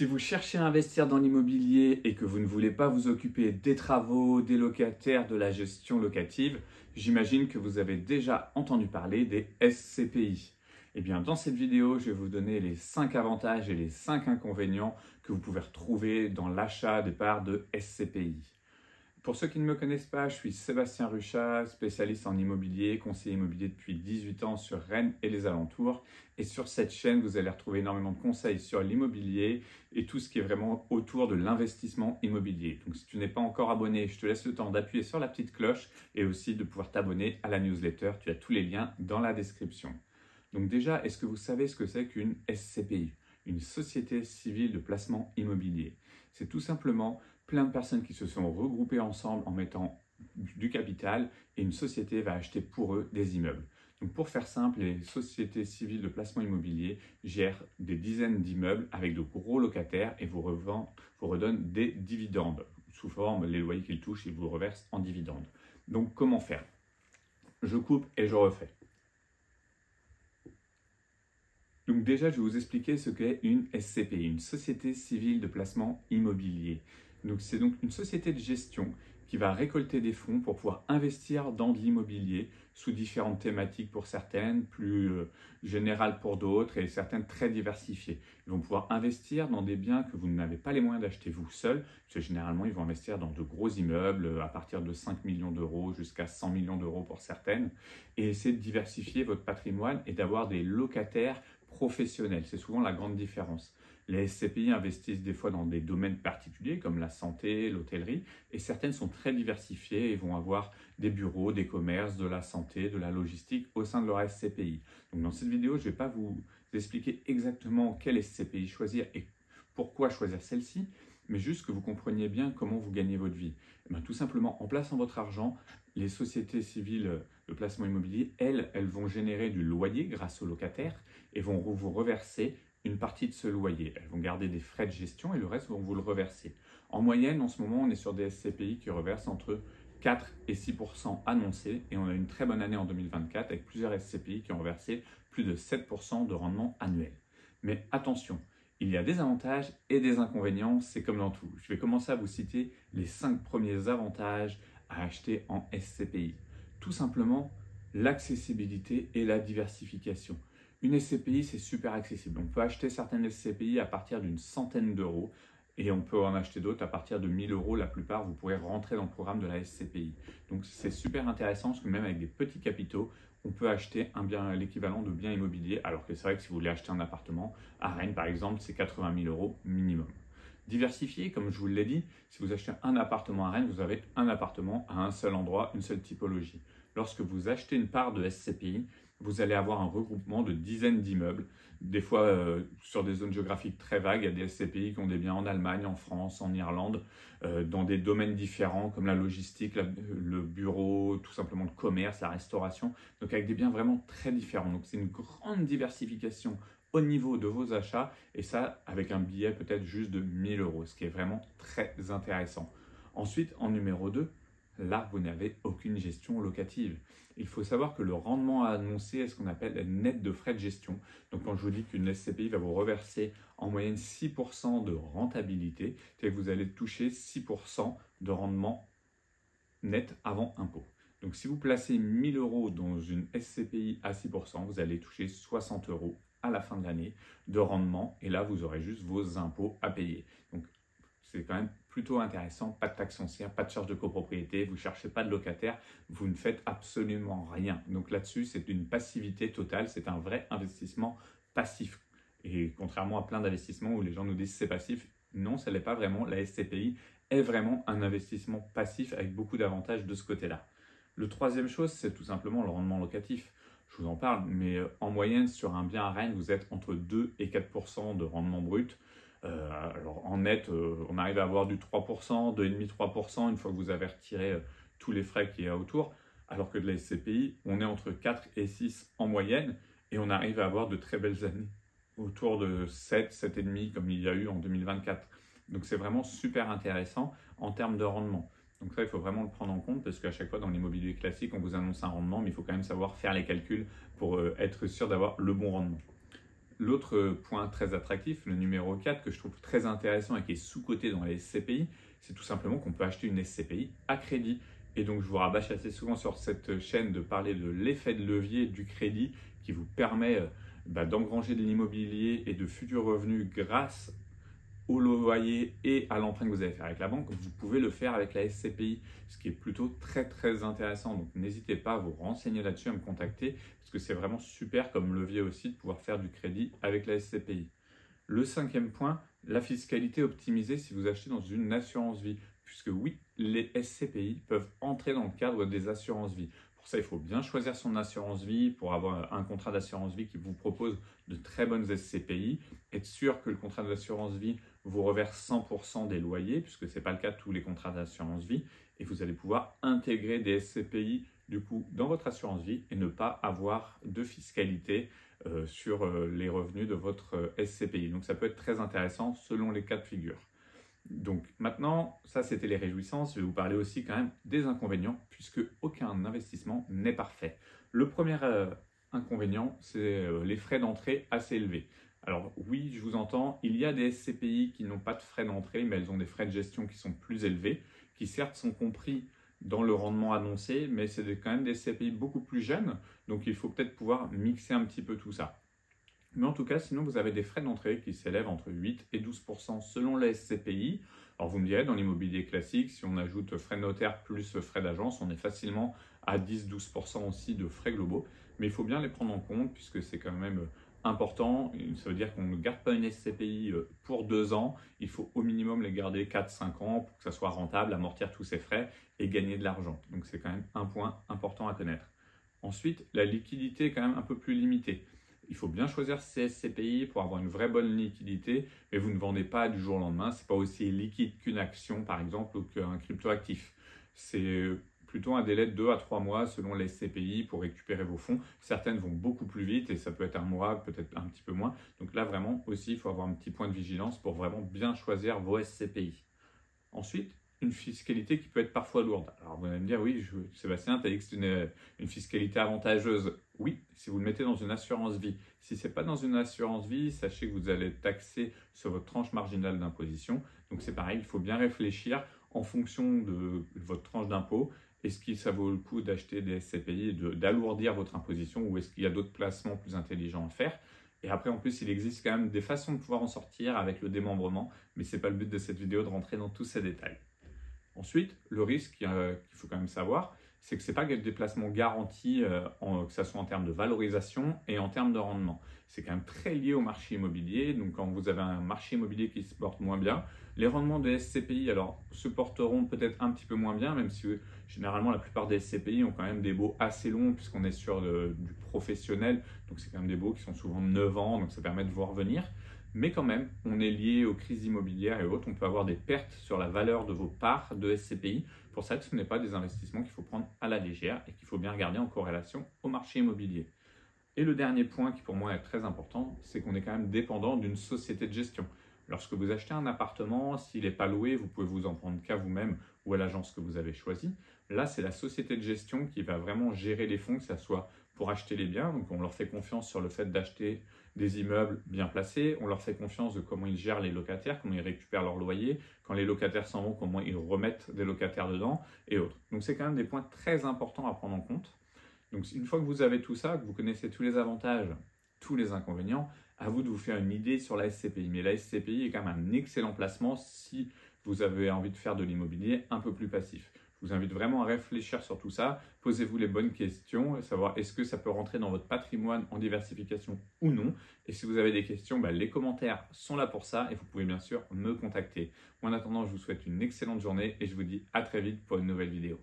Si vous cherchez à investir dans l'immobilier et que vous ne voulez pas vous occuper des travaux, des locataires, de la gestion locative, j'imagine que vous avez déjà entendu parler des SCPI. Eh bien, dans cette vidéo, je vais vous donner les 5 avantages et les 5 inconvénients que vous pouvez retrouver dans l'achat des parts de SCPI. Pour ceux qui ne me connaissent pas, je suis Sébastien Ruchat, spécialiste en immobilier, conseiller immobilier depuis 18 ans sur Rennes et les alentours. Et sur cette chaîne, vous allez retrouver énormément de conseils sur l'immobilier et tout ce qui est vraiment autour de l'investissement immobilier. Donc si tu n'es pas encore abonné, je te laisse le temps d'appuyer sur la petite cloche et aussi de pouvoir t'abonner à la newsletter. Tu as tous les liens dans la description. Donc déjà, est-ce que vous savez ce que c'est qu'une SCPI? Une société civile de placement immobilier. C'est tout simplement plein de personnes qui se sont regroupées ensemble en mettant du capital et une société va acheter pour eux des immeubles. Donc pour faire simple, les sociétés civiles de placement immobilier gèrent des dizaines d'immeubles avec de gros locataires et vous redonnent des dividendes sous forme les loyers qu'ils touchent et vous reversent en dividendes. Donc comment faire? Je coupe et je refais. Donc déjà, je vais vous expliquer ce qu'est une SCPI, une société civile de placement immobilier. Donc c'est donc une société de gestion qui va récolter des fonds pour pouvoir investir dans de l'immobilier sous différentes thématiques pour certaines, plus générales pour d'autres et certaines très diversifiées. Ils vont pouvoir investir dans des biens que vous n'avez pas les moyens d'acheter vous seul, parce que généralement ils vont investir dans de gros immeubles à partir de 5 millions d'euros jusqu'à 100 millions d'euros pour certaines, et essayer de diversifier votre patrimoine et d'avoir des locataires professionnels. C'est souvent la grande différence. Les SCPI investissent des fois dans des domaines particuliers comme la santé, l'hôtellerie, et certaines sont très diversifiées et vont avoir des bureaux, des commerces, de la santé, de la logistique au sein de leur SCPI. Donc dans cette vidéo, je ne vais pas vous expliquer exactement quelle SCPI choisir et pourquoi choisir celle-ci, mais juste que vous compreniez bien comment vous gagnez votre vie. Et bien, tout simplement, en plaçant votre argent, les sociétés civiles de placement immobilier, elles vont générer du loyer grâce aux locataires et vont vous reverser une partie de ce loyer. Elles vont garder des frais de gestion et le reste vont vous le reverser. En moyenne, en ce moment, on est sur des SCPI qui reversent entre 4 et 6% annoncés et on a une très bonne année en 2024 avec plusieurs SCPI qui ont reversé plus de 7% de rendement annuel. Mais attention, il y a des avantages et des inconvénients, c'est comme dans tout. Je vais commencer à vous citer les 5 premiers avantages à acheter en SCPI. Tout simplement, l'accessibilité et la diversification. Une SCPI, c'est super accessible. On peut acheter certaines SCPI à partir d'une centaine d'euros et on peut en acheter d'autres à partir de 1000 euros. La plupart, vous pourrez rentrer dans le programme de la SCPI. Donc, c'est super intéressant parce que même avec des petits capitaux, on peut acheter un bien, l'équivalent de biens immobiliers. Alors que c'est vrai que si vous voulez acheter un appartement, à Rennes par exemple, c'est 80 000 euros minimum. Diversifié, comme je vous l'ai dit, si vous achetez un appartement à Rennes, vous avez un appartement à un seul endroit, une seule typologie. Lorsque vous achetez une part de SCPI, vous allez avoir un regroupement de dizaines d'immeubles. Des fois, sur des zones géographiques très vagues, il y a des SCPI qui ont des biens en Allemagne, en France, en Irlande, dans des domaines différents comme la logistique, le bureau, tout simplement le commerce, la restauration. Donc avec des biens vraiment très différents. Donc c'est une grande diversification au niveau de vos achats et ça avec un billet peut-être juste de 1000 euros, ce qui est vraiment très intéressant. Ensuite, en numéro 2, là, vous n'avez aucune gestion locative. Il faut savoir que le rendement annoncé est ce qu'on appelle net de frais de gestion. Donc, quand je vous dis qu'une SCPI va vous reverser en moyenne 6% de rentabilité, c'est que vous allez toucher 6% de rendement net avant impôt. Donc, si vous placez 1000 euros dans une SCPI à 6%, vous allez toucher 60 euros à la fin de l'année de rendement et là, vous aurez juste vos impôts à payer. Donc, c'est quand même plutôt intéressant, pas de taxe foncière, pas de charge de copropriété, vous ne cherchez pas de locataire, vous ne faites absolument rien. Donc là-dessus, c'est une passivité totale, c'est un vrai investissement passif. Et contrairement à plein d'investissements où les gens nous disent c'est passif, non, ça ne l'est pas vraiment. La SCPI est vraiment un investissement passif avec beaucoup d'avantages de ce côté-là. Le troisième chose, c'est tout simplement le rendement locatif. Je vous en parle, mais en moyenne, sur un bien à Rennes, vous êtes entre 2 et 4% de rendement brut. Alors en net, on arrive à avoir du 3%, 2,5-3% une fois que vous avez retiré tous les frais qu'il y a autour, alors que de la SCPI, on est entre 4 et 6 en moyenne et on arrive à avoir de très belles années, autour de 7, 7,5 comme il y a eu en 2024. Donc c'est vraiment super intéressant en termes de rendement. Donc ça, il faut vraiment le prendre en compte parce qu'à chaque fois dans l'immobilier classique, on vous annonce un rendement, mais il faut quand même savoir faire les calculs pour être sûr d'avoir le bon rendement. L'autre point très attractif, le numéro 4, que je trouve très intéressant et qui est sous-coté dans les SCPI, c'est tout simplement qu'on peut acheter une SCPI à crédit. Et donc je vous rabâche assez souvent sur cette chaîne de parler de l'effet de levier du crédit qui vous permet d'engranger de l'immobilier et de futurs revenus grâce au loyer et à l'emprunt que vous allez faire avec la banque. Vous pouvez le faire avec la SCPI, ce qui est plutôt très intéressant. Donc n'hésitez pas à vous renseigner là-dessus, à me contacter, parce que c'est vraiment super comme levier aussi de pouvoir faire du crédit avec la SCPI. Le 5e point, la fiscalité optimisée si vous achetez dans une assurance vie, puisque oui, les SCPI peuvent entrer dans le cadre des assurances vie. Pour ça, il faut bien choisir son assurance vie pour avoir un contrat d'assurance vie qui vous propose de très bonnes SCPI. Être sûr que le contrat d'assurance vie vous reverse 100% des loyers, puisque ce n'est pas le cas de tous les contrats d'assurance vie. Et vous allez pouvoir intégrer des SCPI du coup dans votre assurance vie et ne pas avoir de fiscalité sur les revenus de votre SCPI. Donc ça peut être très intéressant selon les cas de figure. Donc maintenant, ça c'était les réjouissances, je vais vous parler aussi quand même des inconvénients, puisque aucun investissement n'est parfait. Le premier inconvénient, c'est les frais d'entrée assez élevés. Alors oui, je vous entends, il y a des SCPI qui n'ont pas de frais d'entrée, mais elles ont des frais de gestion qui sont plus élevés, qui certes sont compris dans le rendement annoncé, mais c'est quand même des SCPI beaucoup plus jeunes, donc il faut peut-être pouvoir mixer un petit peu tout ça. Mais en tout cas, sinon, vous avez des frais d'entrée qui s'élèvent entre 8 et 12% selon la SCPI. Alors vous me direz, dans l'immobilier classique, si on ajoute frais de notaire plus frais d'agence, on est facilement à 10-12% aussi de frais globaux. Mais il faut bien les prendre en compte puisque c'est quand même important. Ça veut dire qu'on ne garde pas une SCPI pour 2 ans. Il faut au minimum les garder 4-5 ans pour que ça soit rentable, amortir tous ces frais et gagner de l'argent. Donc c'est quand même un point important à connaître. Ensuite, la liquidité est quand même un peu plus limitée. Il faut bien choisir ces SCPI pour avoir une vraie bonne liquidité, mais vous ne vendez pas du jour au lendemain. Ce n'est pas aussi liquide qu'une action, par exemple, ou qu'un cryptoactif. C'est plutôt un délai de 2 à 3 mois selon les SCPI pour récupérer vos fonds. Certaines vont beaucoup plus vite et ça peut être un mois, peut-être un petit peu moins. Donc là, vraiment, aussi, il faut avoir un petit point de vigilance pour vraiment bien choisir vos SCPI. Ensuite, une fiscalité qui peut être parfois lourde. Alors vous allez me dire, oui, Sébastien, tu as dit que c'est une fiscalité avantageuse. Oui, si vous le mettez dans une assurance vie. Si ce n'est pas dans une assurance vie, sachez que vous allez être taxé sur votre tranche marginale d'imposition. Donc c'est pareil, il faut bien réfléchir en fonction de votre tranche d'impôt. Est-ce que ça vaut le coup d'acheter des SCPI et d'alourdir votre imposition, ou est-ce qu'il y a d'autres placements plus intelligents à faire? Et après, en plus, il existe quand même des façons de pouvoir en sortir avec le démembrement, mais ce n'est pas le but de cette vidéo de rentrer dans tous ces détails. Ensuite, le risque qu'il faut quand même savoir, c'est que ce n'est pas des placements garantis, que ce soit en termes de valorisation et en termes de rendement. C'est quand même très lié au marché immobilier. Donc, quand vous avez un marché immobilier qui se porte moins bien, les rendements des SCPI se porteront peut-être un petit peu moins bien, même si généralement la plupart des SCPI ont quand même des baux assez longs, puisqu'on est sur du professionnel. Donc, c'est quand même des baux qui sont souvent de 9 ans, donc ça permet de voir venir. Mais quand même, on est lié aux crises immobilières et autres. On peut avoir des pertes sur la valeur de vos parts de SCPI. Pour ça, ce n'est pas des investissements qu'il faut prendre à la légère et qu'il faut bien regarder en corrélation au marché immobilier. Et le dernier point qui pour moi est très important, c'est qu'on est quand même dépendant d'une société de gestion. Lorsque vous achetez un appartement, s'il n'est pas loué, vous pouvez vous en prendre qu'à vous-même ou à l'agence que vous avez choisie. Là, c'est la société de gestion qui va vraiment gérer les fonds, que ce soit pour acheter les biens. Donc, on leur fait confiance sur le fait d'acheter des immeubles bien placés. On leur fait confiance de comment ils gèrent les locataires, comment ils récupèrent leur loyer. Quand les locataires s'en vont, comment ils remettent des locataires dedans et autres. Donc, c'est quand même des points très importants à prendre en compte. Donc, une fois que vous avez tout ça, que vous connaissez tous les avantages, tous les inconvénients, à vous de vous faire une idée sur la SCPI. Mais la SCPI est quand même un excellent placement si vous avez envie de faire de l'immobilier un peu plus passif. Je vous invite vraiment à réfléchir sur tout ça. Posez-vous les bonnes questions, savoir est-ce que ça peut rentrer dans votre patrimoine en diversification ou non. Et si vous avez des questions, les commentaires sont là pour ça et vous pouvez bien sûr me contacter. En attendant, je vous souhaite une excellente journée et je vous dis à très vite pour une nouvelle vidéo.